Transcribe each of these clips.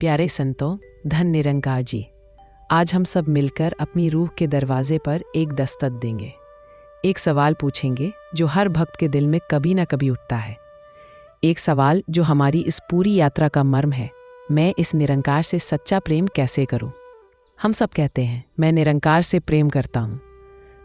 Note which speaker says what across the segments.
Speaker 1: प्यारे संतों, धन निरंकार जी, आज हम सब मिलकर अपनी रूह के दरवाजे पर एक दस्तक देंगे। एक सवाल पूछेंगे जो हर भक्त के दिल में कभी ना कभी उठता है। एक सवाल जो हमारी इस पूरी यात्रा का मर्म है। मैं इस निरंकार से सच्चा प्रेम कैसे करूं? हम सब कहते हैं मैं निरंकार से प्रेम करता हूं,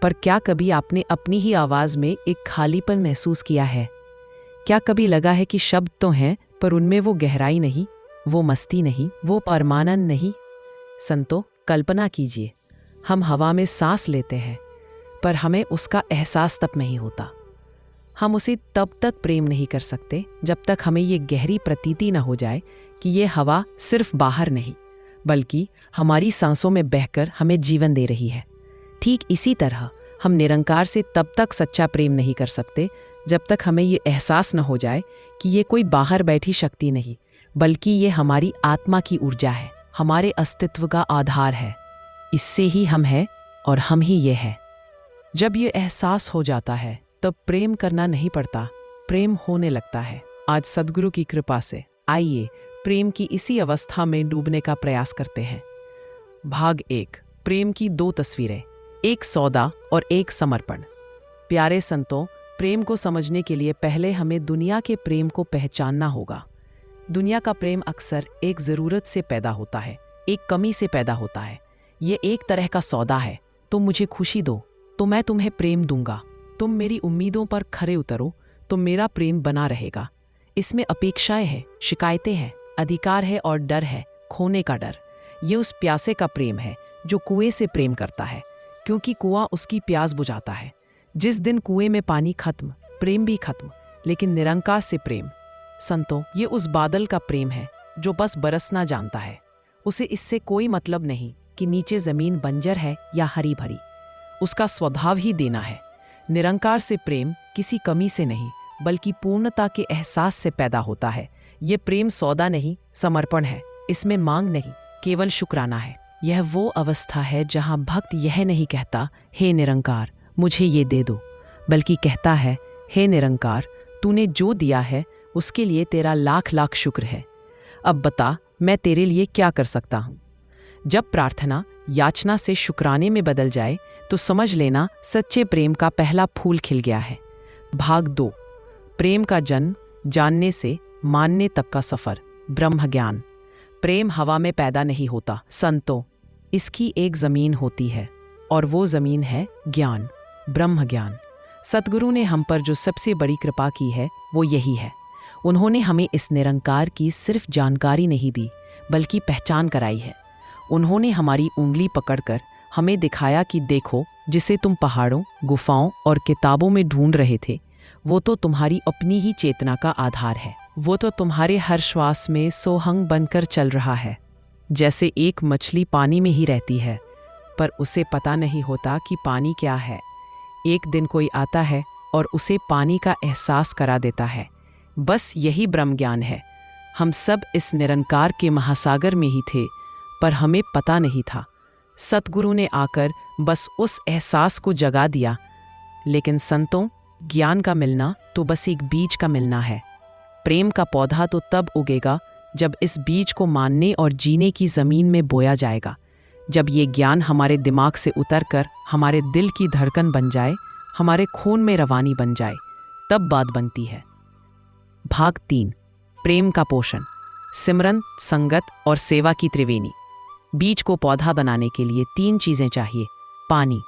Speaker 1: पर क्या कभी आपने अपनी ही आवाज में एक खालीपन महसूस किया है? क्या कभी लगा है कि शब्द तो हैं पर उनमें वो गहराई नहीं, वो मस्ती नहीं, वो परमानंद नहीं? संतो, कल्पना कीजिए, हम हवा में सांस लेते हैं पर हमें उसका एहसास तब नहीं होता। हम उसे तब तक प्रेम नहीं कर सकते जब तक हमें ये गहरी प्रतीति न हो जाए कि ये हवा सिर्फ बाहर नहीं बल्कि हमारी सांसों में बहकर हमें जीवन दे रही है। ठीक इसी तरह हम निरंकार से तब तक सच्चा प्रेम नहीं कर सकते जब तक हमें ये एहसास न हो जाए कि ये कोई बाहर बैठी शक्ति नहीं बल्कि ये हमारी आत्मा की ऊर्जा है, हमारे अस्तित्व का आधार है। इससे ही हम हैं और हम ही ये हैं। जब ये एहसास हो जाता है तब प्रेम करना नहीं पड़ता, प्रेम होने लगता है। आज सद्गुरु की कृपा से आइए प्रेम की इसी अवस्था में डूबने का प्रयास करते हैं। भाग 1, प्रेम की 2 तस्वीरें, एक सौदा और एक समर्पण। प्यारे संतों, प्रेम को समझने के लिए पहले हमें दुनिया के प्रेम को पहचानना होगा। दुनिया का प्रेम अक्सर एक ज़रूरत से पैदा होता है, एक कमी से पैदा होता है। ये एक तरह का सौदा है। तुम मुझे खुशी दो तो मैं तुम्हें प्रेम दूंगा, तुम मेरी उम्मीदों पर खरे उतरो तो मेरा प्रेम बना रहेगा। इसमें अपेक्षाएं हैं, शिकायतें हैं, अधिकार है और डर है, खोने का डर। ये उस प्यासे का प्रेम है जो कुएं से प्रेम करता है, क्योंकि कुआं उसकी प्यास बुझाता है। जिस दिन कुएं में पानी खत्म, प्रेम भी खत्म। लेकिन निरंकार से प्रेम, संतों, ये उस बादल का प्रेम है जो बस बरसना जानता है। उसे इससे कोई मतलब नहीं कि नीचे जमीन बंजर है या हरी भरी। उसका स्वभाव ही देना है। निरंकार से प्रेम किसी कमी से नहीं बल्कि पूर्णता के एहसास से पैदा होता है। ये प्रेम सौदा नहीं, समर्पण है। इसमें मांग नहीं, केवल शुक्राना है। यह वो अवस्था है जहां भक्त यह नहीं कहता हे निरंकार मुझे ये दे दो, बल्कि कहता है हे निरंकार तूने जो दिया है उसके लिए तेरा लाख लाख शुक्र है। अब बता मैं तेरे लिए क्या कर सकता हूं। जब प्रार्थना याचना से शुक्राने में बदल जाए तो समझ लेना सच्चे प्रेम का पहला फूल खिल गया है। भाग 2, प्रेम का जन्म, जानने से मानने तक का सफर, ब्रह्म ज्ञान। प्रेम हवा में पैदा नहीं होता संतों, इसकी एक जमीन होती है और वो जमीन है ज्ञान, ब्रह्म ज्ञान। सतगुरु ने हम पर जो सबसे बड़ी कृपा की है वो यही है। उन्होंने हमें इस निरंकार की सिर्फ जानकारी नहीं दी बल्कि पहचान कराई है। उन्होंने हमारी उंगली पकड़कर हमें दिखाया कि देखो, जिसे तुम पहाड़ों, गुफाओं और किताबों में ढूंढ रहे थे वो तो तुम्हारी अपनी ही चेतना का आधार है। वो तो तुम्हारे हर श्वास में सोहंग बनकर चल रहा है। जैसे एक मछली पानी में ही रहती है पर उसे पता नहीं होता कि पानी क्या है। एक दिन कोई आता है और उसे पानी का एहसास करा देता है। बस यही ब्रह्म ज्ञान है। हम सब इस निरंकार के महासागर में ही थे पर हमें पता नहीं था। सतगुरु ने आकर बस उस एहसास को जगा दिया। लेकिन संतों, ज्ञान का मिलना तो बस एक बीज का मिलना है। प्रेम का पौधा तो तब उगेगा जब इस बीज को मानने और जीने की जमीन में बोया जाएगा। जब ये ज्ञान हमारे दिमाग से उतरकर हमारे दिल की धड़कन बन जाए, हमारे खून में रवानी बन जाए, तब बात बनती है। भाग 3, प्रेम का पोषण, सिमरन, संगत और सेवा की त्रिवेणी। बीज को पौधा बनाने के लिए 3 चीजें चाहिए, पानी,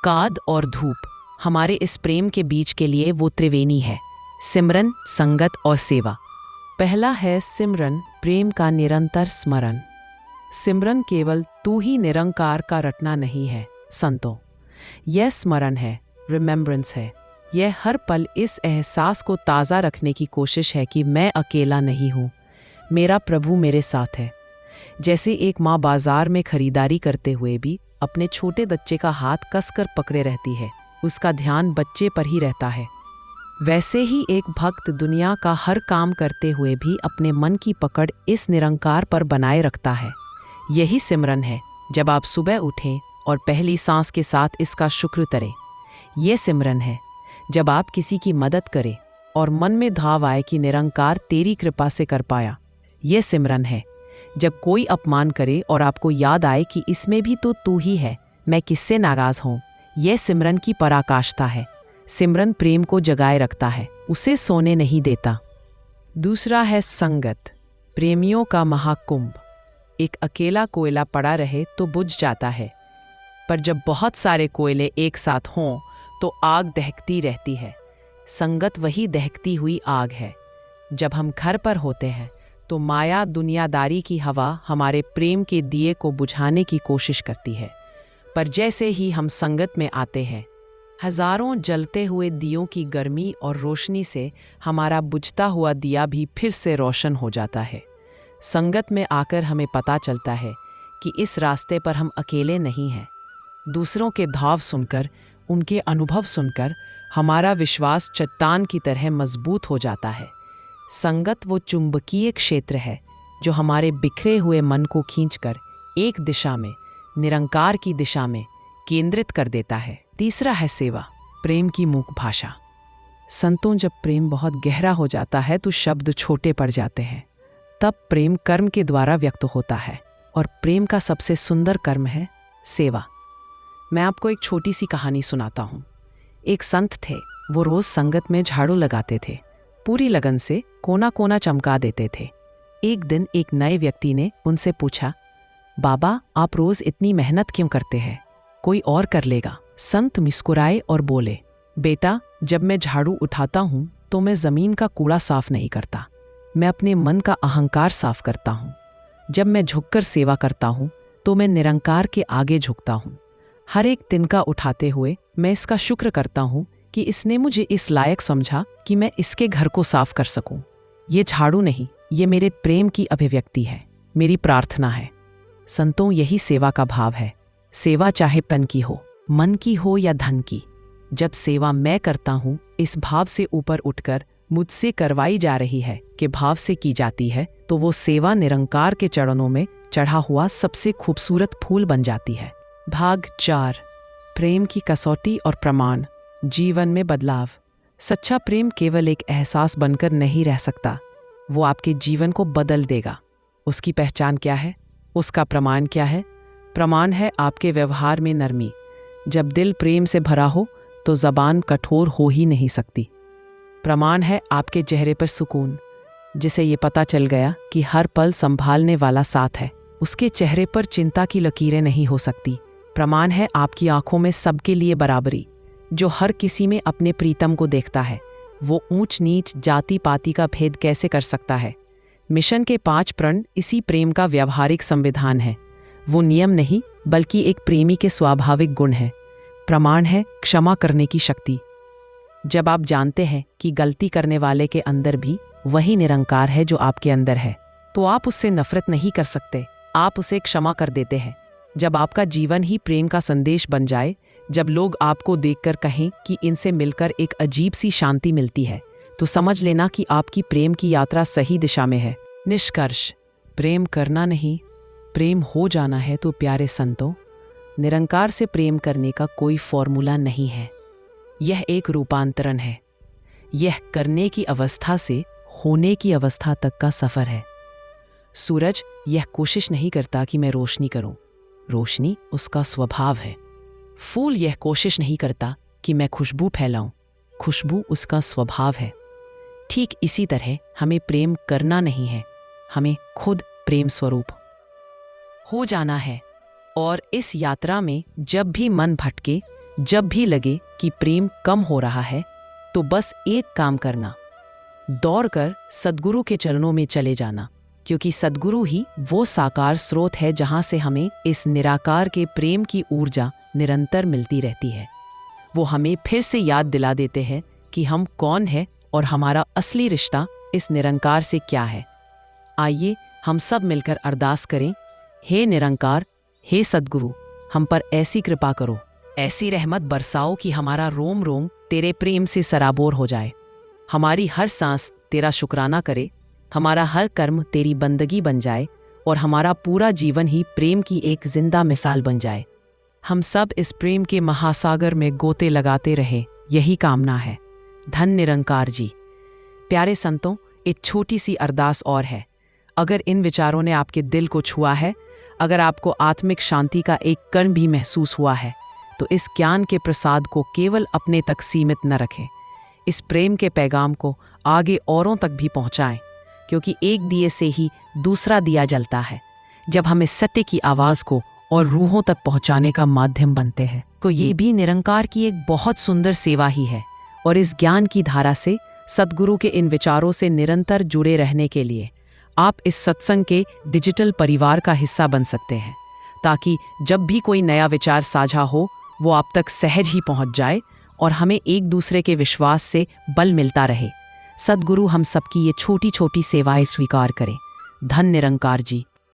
Speaker 1: खाद और धूप। हमारे इस प्रेम के बीज के लिए वो त्रिवेणी है, सिमरन, संगत और सेवा। पहला है सिमरन, प्रेम का निरंतर स्मरण। सिमरन केवल तू ही निरंकार का रटना नहीं है संतों, यह स्मरण है, रिमेम्बरेंस है। यह हर पल इस एहसास को ताज़ा रखने की कोशिश है कि मैं अकेला नहीं हूँ, मेरा प्रभु मेरे साथ है। जैसे एक माँ बाजार में खरीदारी करते हुए भी अपने छोटे बच्चे का हाथ कसकर पकड़े रहती है, उसका ध्यान बच्चे पर ही रहता है, वैसे ही एक भक्त दुनिया का हर काम करते हुए भी अपने मन की पकड़ इस निरंकार पर बनाए रखता है। यही सिमरन है। जब आप सुबह उठें और पहली सांस के साथ इसका शुक्र करें, यह सिमरन है। जब आप किसी की मदद करें और मन में धाव आए कि निरंकार तेरी कृपा से कर पाया, यह सिमरन है। जब कोई अपमान करे और आपको याद आए कि इसमें भी तो तू ही है, मैं किससे नाराज हूँ, यह सिमरन की पराकाष्ठा है। सिमरन प्रेम को जगाए रखता है, उसे सोने नहीं देता। दूसरा है संगत, प्रेमियों का महाकुंभ। एक अकेला कोयला पड़ा रहे तो बुझ जाता है, पर जब बहुत सारे कोयले एक साथ हों तो आग दहकती रहती है। संगत वही दहकती हुई आग है। जब हम घर पर होते हैं तो माया दुनियादारी की हवा हमारे प्रेम के दिए को बुझाने की कोशिश करती है, पर जैसे ही हम संगत में आते हैं, हजारों जलते हुए दियों की गर्मी और रोशनी से हमारा बुझता हुआ दिया भी फिर से रोशन हो जाता है। संगत में आकर हमें पता चलता है कि इस रास्ते पर हम अकेले नहीं हैं। दूसरों के धाव सुनकर, उनके अनुभव सुनकर हमारा विश्वास चट्टान की तरह मजबूत हो जाता है। संगत वो चुंबकीय क्षेत्र है जो हमारे बिखरे हुए मन को खींचकर एक दिशा में, निरंकार की दिशा में केंद्रित कर देता है। तीसरा है सेवा, प्रेम की मूक भाषा। संतों, जब प्रेम बहुत गहरा हो जाता है तो शब्द छोटे पड़ जाते हैं। तब प्रेम कर्म के द्वारा व्यक्त होता है, और प्रेम का सबसे सुंदर कर्म है सेवा। मैं आपको एक छोटी सी कहानी सुनाता हूँ। एक संत थे, वो रोज संगत में झाड़ू लगाते थे, पूरी लगन से कोना कोना चमका देते थे। एक दिन एक नए व्यक्ति ने उनसे पूछा, बाबा आप रोज इतनी मेहनत क्यों करते हैं, कोई और कर लेगा। संत मुस्कुराए और बोले, बेटा जब मैं झाड़ू उठाता हूँ तो मैं जमीन का कूड़ा साफ नहीं करता, मैं अपने मन का अहंकार साफ करता हूँ। जब मैं झुककर सेवा करता हूँ तो मैं निरंकार के आगे झुकता हूँ। हर एक तिनका उठाते हुए मैं इसका शुक्र करता हूँ कि इसने मुझे इस लायक समझा कि मैं इसके घर को साफ कर सकूं। ये झाड़ू नहीं, ये मेरे प्रेम की अभिव्यक्ति है, मेरी प्रार्थना है। संतों, यही सेवा का भाव है। सेवा चाहे तन की हो, मन की हो या धन की, जब सेवा मैं करता हूँ इस भाव से ऊपर उठकर मुझसे करवाई जा रही है कि भाव से की जाती है, तो वो सेवा निरंकार के चरणों में चढ़ा हुआ सबसे खूबसूरत फूल बन जाती है। भाग 4, प्रेम की कसौटी और प्रमाण, जीवन में बदलाव। सच्चा प्रेम केवल एक एहसास बनकर नहीं रह सकता, वो आपके जीवन को बदल देगा। उसकी पहचान क्या है? उसका प्रमाण क्या है? प्रमाण है आपके व्यवहार में नरमी। जब दिल प्रेम से भरा हो तो जबान कठोर हो ही नहीं सकती। प्रमाण है आपके चेहरे पर सुकून, जिसे ये पता चल गया कि हर पल संभालने वाला साथ है, उसके चेहरे पर चिंता की लकीरें नहीं हो सकती। प्रमाण है आपकी आंखों में सबके लिए बराबरी, जो हर किसी में अपने प्रीतम को देखता है। वो ऊंच नीच, जाति पाति का भेद कैसे कर सकता है? मिशन के 5 प्रण इसी प्रेम का व्यावहारिक संविधान है। वो नियम नहीं बल्कि एक प्रेमी के स्वाभाविक गुण है। प्रमाण है क्षमा करने की शक्ति। जब आप जानते हैं कि गलती करने वाले के अंदर भी वही निरंकार है जो आपके अंदर है, तो आप उससे नफरत नहीं कर सकते, आप उसे क्षमा कर देते हैं। जब आपका जीवन ही प्रेम का संदेश बन जाए, जब लोग आपको देखकर कहें कि इनसे मिलकर एक अजीब सी शांति मिलती है, तो समझ लेना कि आपकी प्रेम की यात्रा सही दिशा में है। निष्कर्ष, प्रेम करना नहीं, प्रेम हो जाना है। तो प्यारे संतों, निरंकार से प्रेम करने का कोई फॉर्मूला नहीं है। यह एक रूपांतरण है। यह करने की अवस्था से होने की अवस्था तक का सफर है। सूरज यह कोशिश नहीं करता कि मैं रोशनी करूं, रोशनी उसका स्वभाव है। फूल यह कोशिश नहीं करता कि मैं खुशबू फैलाऊं, खुशबू उसका स्वभाव है। ठीक इसी तरह हमें प्रेम करना नहीं है, हमें खुद प्रेम स्वरूप हो जाना है। और इस यात्रा में जब भी मन भटके, जब भी लगे कि प्रेम कम हो रहा है, तो बस एक काम करना, दौड़कर सद्गुरु के चरणों में चले जाना, क्योंकि सद्गुरु ही वो साकार स्रोत है जहां से हमें इस निराकार के प्रेम की ऊर्जा निरंतर मिलती रहती है। वो हमें फिर से याद दिला देते हैं कि हम कौन हैं और हमारा असली रिश्ता इस निरंकार से क्या है। आइए हम सब मिलकर अरदास करें, हे निरंकार, हे सद्गुरु, हम पर ऐसी कृपा करो, ऐसी रहमत बरसाओ कि हमारा रोम रोम तेरे प्रेम से सराबोर हो जाए, हमारी हर सांस तेरा शुक्राना करे, हमारा हर कर्म तेरी बंदगी बन जाए और हमारा पूरा जीवन ही प्रेम की एक जिंदा मिसाल बन जाए। हम सब इस प्रेम के महासागर में गोते लगाते रहे, यही कामना है। धन निरंकार जी। प्यारे संतों, एक छोटी सी अरदास और है। अगर इन विचारों ने आपके दिल को छुआ है, अगर आपको आत्मिक शांति का एक कण भी महसूस हुआ है, तो इस ज्ञान के प्रसाद को केवल अपने तक सीमित न रखें। इस प्रेम के पैगाम को आगे औरों तक भी पहुंचाएं, क्योंकि एक दिए से ही दूसरा दिया जलता है। जब हम इस सत्य की आवाज़ को और रूहों तक पहुंचाने का माध्यम बनते हैं, तो ये भी निरंकार की एक बहुत सुंदर सेवा ही है। और इस ज्ञान की धारा से, सद्गुरु के इन विचारों से निरंतर जुड़े रहने के लिए आप इस सत्संग के डिजिटल परिवार का हिस्सा बन सकते हैं, ताकि जब भी कोई नया विचार साझा हो, वो आप तक सहज ही पहुंच जाए और हमें एक दूसरे के विश्वास से बल मिलता रहे। सद्गुरु हम सबकी ये छोटी छोटी सेवाएं स्वीकार करें। धन निरंकार जी।